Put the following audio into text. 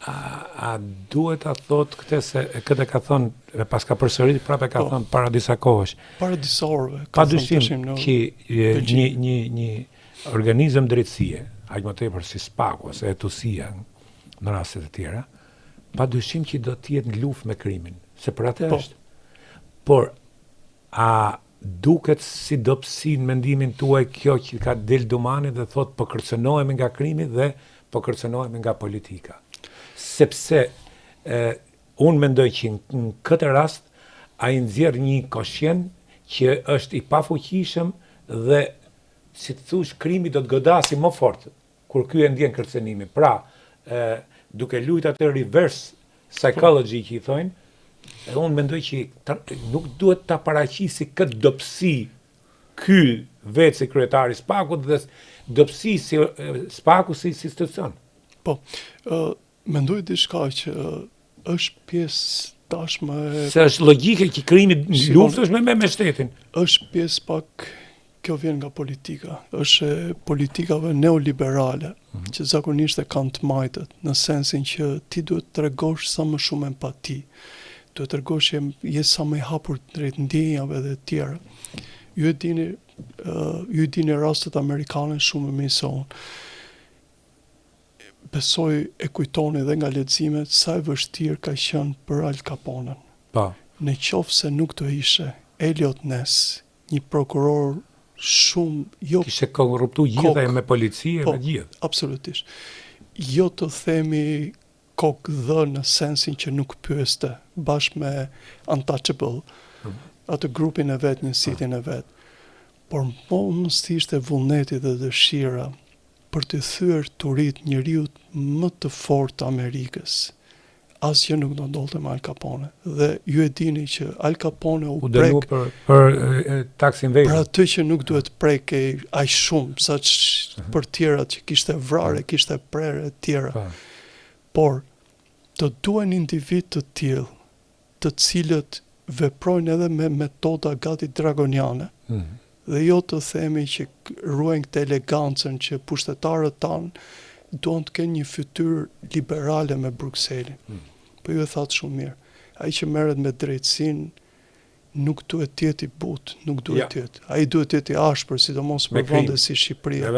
A duhet ta thot këtë ka thonë pas ka përsërit prapë ka thonë para disa kohësh. Para disa orëve. Padyshim që një organizëm drejtësie, aq më tepër si SPAKu ose ETUSIA në raste të tjera, padyshim që do të jetë në luftë me krimin, se për atë është. Por a duket si dobësi në mendimin tuaj kjo që ka del Domani dhe thot po kërcënohemi nga krimi dhe po kërcënohemi nga politika? Sepse unë mendoj që në këtë rast ai nxjerr një koshien që është i pafuqishëm dhe si të thush krimi do të godasi më fort kur ky e ndjen kërcënimin. Pra, duke luajtur atë reverse psychology që i thonë, unë mendoj që nuk duhet ta paraqisi këtë dobësi ky vetë si kryetari i SPAKut dhe dobësi si SPAKu si institucion. Po, mendoj diçka që është pjesë tashmë se është logjike që krimi luftësh me shtetin. Është pjesë pak kjo vjen nga politika. Është politikave neoliberale që zakonisht e kanë të majtët në sensin që ti duhet të tregosh sa më shumë empati. Duhet të tregosh që je sa më i hapur drejt ndjenjave dhe të tjera. Ju e dini rastet amerikane shumë më se unë. Besoj e kujtoni dhe nga leximet sa e vështirë ka qenë për Al Capone. Në qoftë se nuk do ishe Elliot Ness, një prokuror shumë kishte korruptu gjithaj me policie me gjithë. Absolutisht. Jo të themi kokë dhë në sensin që nuk pyeste bashkë me Untouchable, atë grupin e vet, njësitin e vet. Por mos ishte vullneti dhe dëshira për të thyer turit njeriut më të fortë të Amerikës. Asgjë nuk do ndodhte me Al Capone. Dhe ju e dini që Al Capone u prek për tax invasion. Për atë që nuk duhet prekej aq shumë sa për tjerat që kishte vrarë, kishte prerë e tjera. Por të duhen individ të tillë, të cilët veprojnë edhe me metoda gati dragoniane. Dhe jo të themi që ruajnë këtë elegancën që pushtetarët tanë duan të kenë një fytyrë liberale me Brukselin. Po ju e thatë shumë mirë. Ai që merret me drejtësinë nuk duhet të jetë i butë, nuk duhet të jetë. Ai duhet të jetë i ashpër, sidomos për vende si Shqipëria.